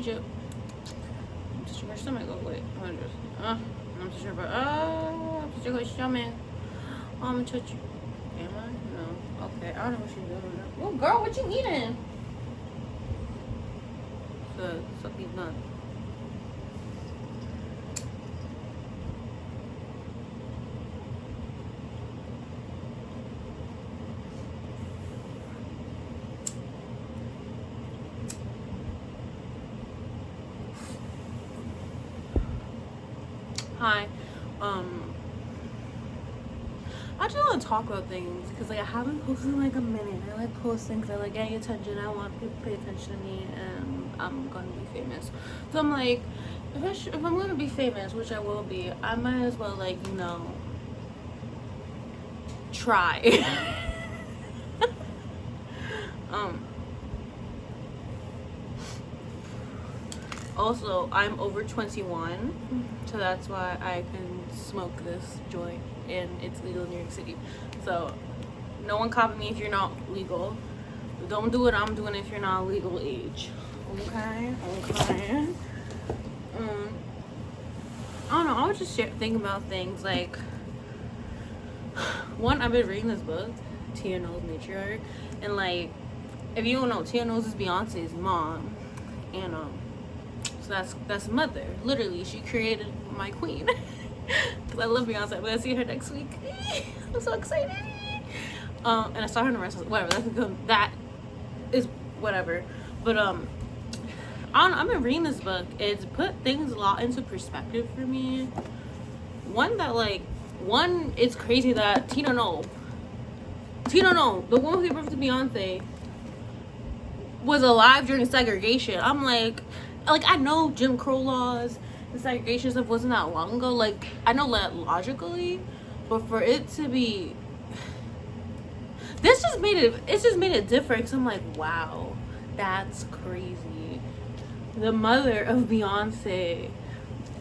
Egypt. I'm touching her stomach. Oh, wait. I'm touching her. I'm touching her stomach. I'm gonna touch you. Am I? No. Okay. I don't know what she's doing. Oh, girl, what you eating? Suck these nuts. Hi. I just want to talk about things because like I haven't posted in like a minute. I like posting because I like getting attention. I want people to pay attention to me, and I'm gonna be famous. So I'm like, if I'm gonna be famous, which I will be, I might as well like try. Also, I'm over 21, so that's why I can smoke this joint, and it's legal in New York City. So, no one copy me if you're not legal. Don't do what I'm doing if you're not legal age. Okay? Okay. I don't know. I was just thinking about things like, one, I've been reading this book, Tia Knowles Matriarch, and like, if you don't know, Tia Knowles is Beyonce's mom, and so that's mother. Literally, she created my queen. Because I love Beyonce. I'm gonna see her next week. I'm so excited. And I saw her in the rest of whatever. That is whatever. But I've been reading this book. It's put things a lot into perspective for me. It's crazy that Tina Knowles, the woman who gave birth to Beyonce, was alive during segregation. I'm like I know Jim Crow laws and segregation stuff wasn't that long ago. Like, I know that logically, but for it to be, it's just made it different. Cause I'm like, wow, that's crazy. The mother of Beyonce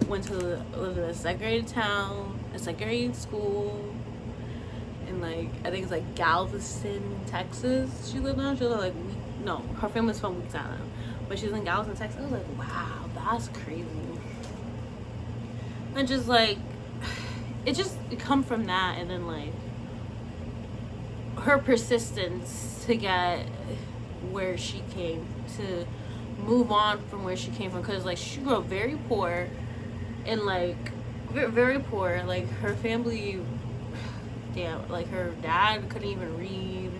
went to live in a segregated town, a segregated school, in like, I think it's like Galveston, Texas. She lived on. Her family's from Louisiana. But she's in Galveston, Texas. I was like, wow, that's crazy. And just like, it come from that, and then like her persistence to get where she came, to move on from where she came from, because like she grew up very poor, and like very poor. Like her family, like her dad couldn't even read.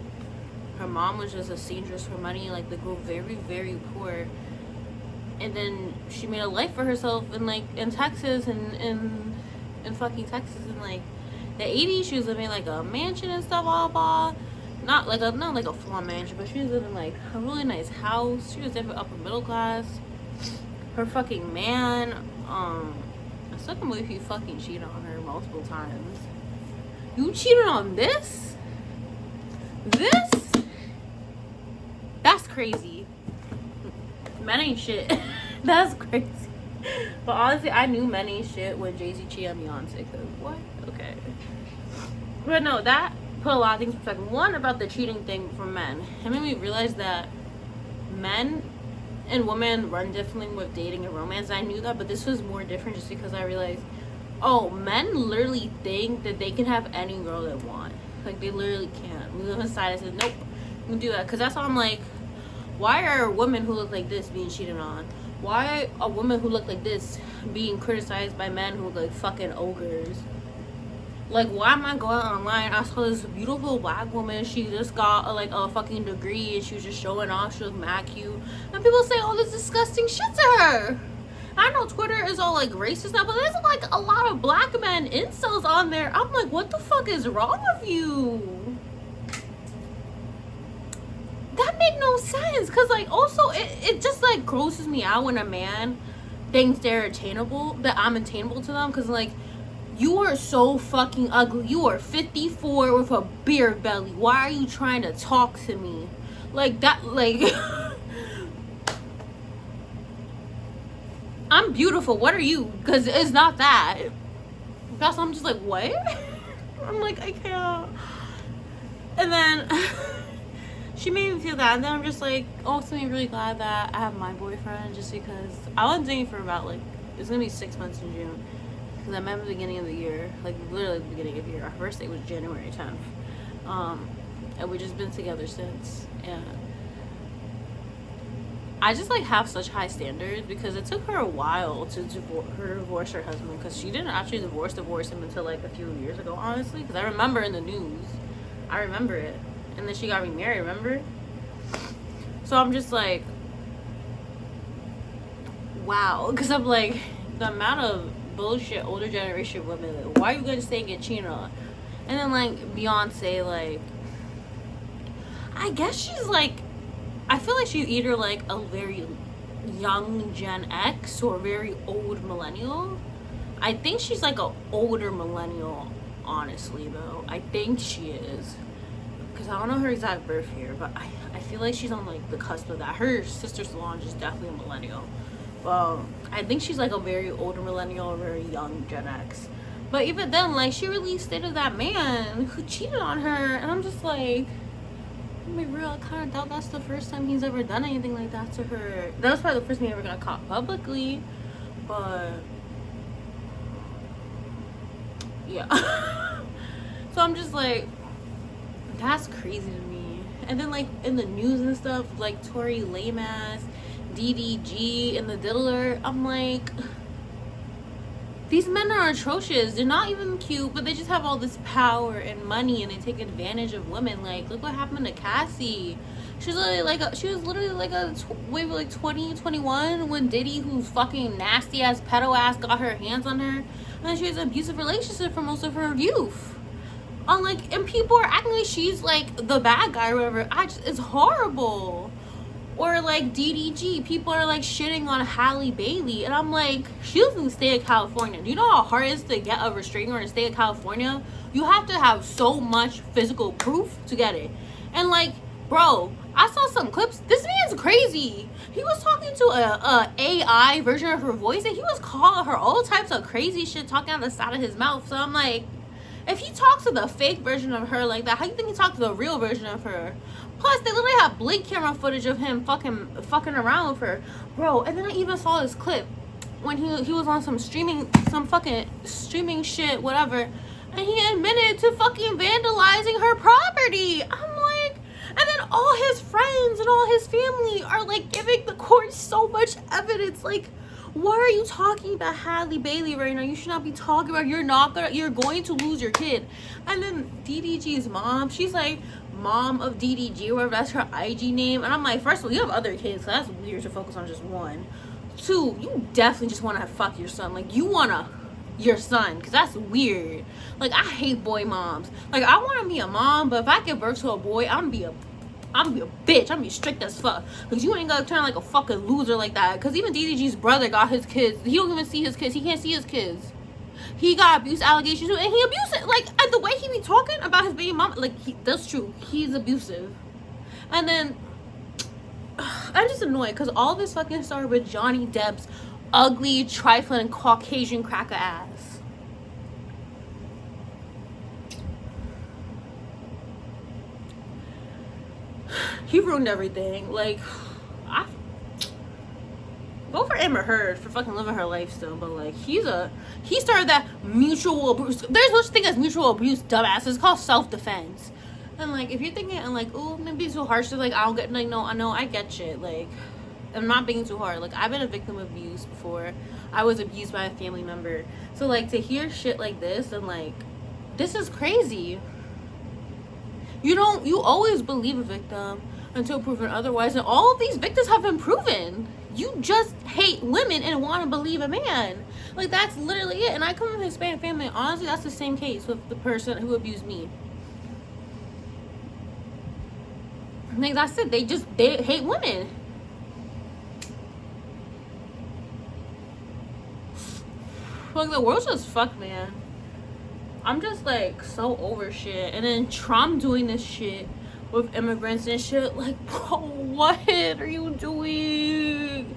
Her mom was just a seamstress for money. Like, they grew very, very poor. And then she made a life for herself in Texas, and in fucking Texas in like the 80s. She was living in like a mansion and stuff, blah. Not like a full mansion, but she was living in like a really nice house. She was definitely upper middle class. Her fucking man, I still can't believe he fucking cheated on her multiple times. You cheated on this? That's crazy. Men ain't shit. That's crazy. But honestly, I knew men ain't shit when Jay-Z cheated on Beyonce. Cause what? Okay. But no, that put a lot of things in perspective. One, about the cheating thing for men. It made me realize that men and women run differently with dating and romance. I knew that, but this was more different just because I realized, men literally think that they can have any girl they want. Like, they literally can't. We live in society that says, nope, you can do that. Because that's why I'm like, why are women who look like this being cheated on? Why are women who look like this being criticized by men who look like fucking ogres? Like, why am I going online? I saw this beautiful black woman. She just got a fucking degree, and she was just showing off. She was mad cute. And people say all this disgusting shit to her. I know Twitter is all like racist now, but there's like a lot of black men incels on there. I'm like, what the fuck is wrong with you? That make no sense. Cause like, also it just like grosses me out when a man thinks they're attainable, that I'm attainable to them. Cause like, you are so fucking ugly. You are 54 with a beer belly. Why are you trying to talk to me like that? Like I'm beautiful. What are you? Because it's not that. That's why I'm just like, what? I'm like, I can't. And then she made me feel that. And then I'm just like, oh, so I'm really glad that I have my boyfriend, just because I was dating for about like, it's gonna be 6 months in June, because I met at the beginning of the year, like literally the beginning of the year. Our first date was January 10th, and we've just been together since. And I just like have such high standards, because it took her a while to divorce her husband, because she didn't actually divorce him until like a few years ago, honestly, because I remember in the news, I remember it. And then she got remarried, remember? So I'm just like, wow, because I'm like, the amount of bullshit older generation women, like, why are you gonna stay and get cheated on? And then like Beyonce, like, I guess she's like, I feel like she's either like a very young Gen X or a very old millennial. I think she's like an older millennial, honestly, though. I think she is, because I don't know her exact birth year, but I feel like she's on like the cusp of that. Her sister Solange is definitely a millennial. I think she's like a very older millennial or very young Gen X. But even then, like, she released State of That Man who cheated on her, and I'm just like, to be real, I kind of doubt that's the first time he's ever done anything like that to her. That was probably the first time he ever got caught publicly, but yeah. So I'm just like, that's crazy to me. And then like in the news and stuff, like Tory lame ass, DDG and the diddler, I'm like, these men are atrocious. They're not even cute, but they just have all this power and money, and they take advantage of women. Like, look what happened to Cassie. She was literally like a 20, 21 when Diddy, who's fucking nasty ass pedo ass, got her hands on her, and she was in an abusive relationship for most of her youth. And people are acting like she's like the bad guy or whatever. It's horrible. Or like DDG, people are like shitting on Halle Bailey, and I'm like, she lives in the state of California. Do you know how hard it is to get a restraining order in the state of California? You have to have so much physical proof to get it. And like, bro, I saw some clips. This man's crazy. He was talking to a AI version of her voice, and he was calling her all types of crazy shit, talking out the side of his mouth. So I'm like, if he talks to the fake version of her like that, how do you think he talked to the real version of her? Plus, they literally have blink camera footage of him fucking around with her, bro. And then I even saw this clip when he was on some fucking streaming shit, whatever, and he admitted to fucking vandalizing her property. I'm like, and then all his friends and all his family are like giving the court so much evidence, like, why are you talking about Halle Bailey right now? You should not be talking about, you're going to lose your kid. And then DDG's mom, she's like, mom of DDG, or whatever, that's her IG name. And I'm like, first of all, you have other kids, so that's weird to focus on just one. Two, you definitely just want to fuck your son. Like, you want to your son, because that's weird. Like, I hate boy moms. Like, I want to be a mom, but if I give birth to a boy, I'm gonna be a bitch. I'm gonna be strict as fuck, because you ain't gonna turn like a fucking loser like that. Because even DDG's brother got his kids. He don't even see his kids. He can't see his kids. He got abuse allegations too, and he abused it. Like, and the way he be talking about his baby mom, like, that's true. He's abusive. And then I'm just annoyed because all this fucking started with Johnny Depp's ugly, trifling, Caucasian cracker ass. He ruined everything. Like, I go for Amber Heard for fucking living her life still, but like, he started that mutual abuse. There's no such thing as mutual abuse, dumbass. It's called self-defense. And like, if you're thinking and like, oh, maybe it's too harsh, so like, I don't get, like, no, I know, I get shit. Like, I'm not being too hard. Like, I've been a victim of abuse before. I was abused by a family member. So like, to hear shit like this, and like, this is crazy. You always believe a victim until proven otherwise, and all of these victims have been proven. You just hate women and want to believe a man. Like, that's literally it. And I come from a Hispanic family, and honestly, that's the same case with the person who abused me. Like, that's it. They hate women. Like, the world's just fucked, man. I'm just like so over shit. And then Trump doing this shit with immigrants and shit. Like, bro, what are you doing?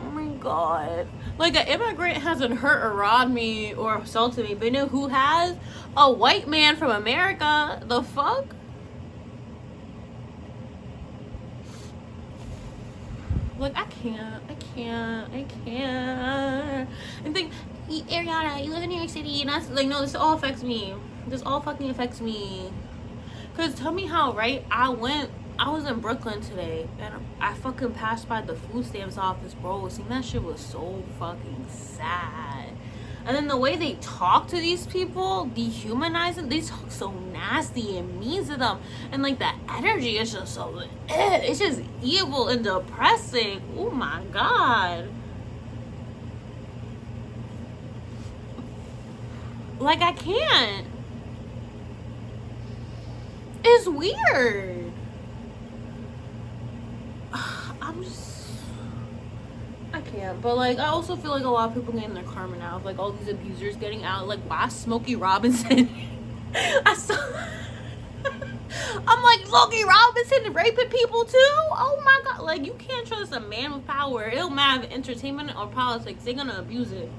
Oh my god. Like, an immigrant hasn't hurt or robbed me or assaulted me, but you know who has? A white man from America. The fuck? can't. And think, Ariana, you live in New York City, and that's like, no, this all affects me. This all fucking affects me. Cause tell me how, right? I was in Brooklyn today, and I fucking passed by the food stamps office, bro. Seeing that shit was so fucking sad. And then the way they talk to these people, dehumanize them, they talk so nasty and mean to them. And like that energy is just so, it's just evil and depressing. Oh my God. Like, I can't. It's weird. I can't. But like, I also feel like a lot of people getting their karma now. Like all these abusers getting out. Like, why Smokey Robinson? I saw. I'm like, Smokey Robinson raping people too? Oh my God! Like, you can't trust a man with power. It don't matter if entertainment or politics. They're gonna abuse it.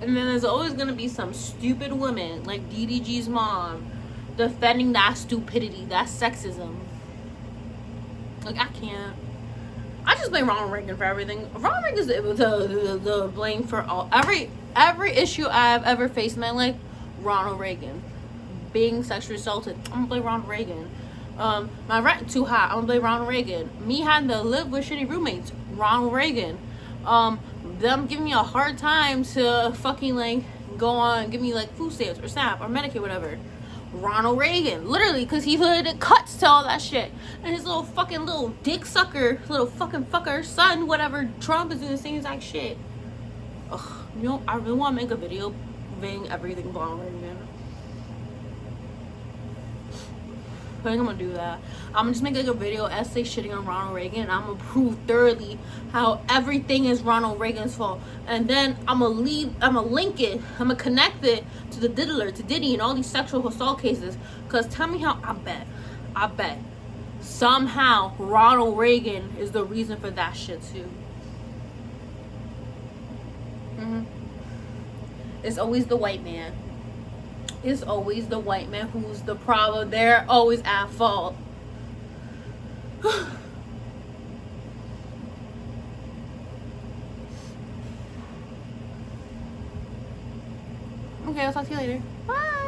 And then there's always gonna be some stupid woman like DDG's mom defending that stupidity, that sexism. Like, I can't. I just blame Ronald Reagan for everything. Ronald Reagan is the blame for all every issue I've ever faced in my life. Ronald Reagan being sexually assaulted, I'm gonna blame Ronald Reagan. My rent too high, I'm gonna blame Ronald Reagan. Me having to live with shitty roommates, Ronald Reagan. Them giving me a hard time to fucking like go on, give me like food stamps or SNAP or Medicaid, whatever. Ronald Reagan, literally, because he literally cuts to all that shit. And his little fucking little dick sucker, little fucking fucker son, whatever, Trump is doing the same exact shit. Ugh, you know, I really want to make a video being everything about Ronald Reagan. I think I'm gonna do that. I'm gonna just make like a video essay shitting on Ronald Reagan, and I'm gonna prove thoroughly how everything is Ronald Reagan's fault. And then I'm gonna link it, I'm gonna connect it to the diddler, to Diddy, and all these sexual assault cases. Cause tell me how, I bet somehow Ronald Reagan is the reason for that shit too. It's always the white man. It's always the white man who's the problem. They're always at fault. Okay, I'll talk to you later. Bye.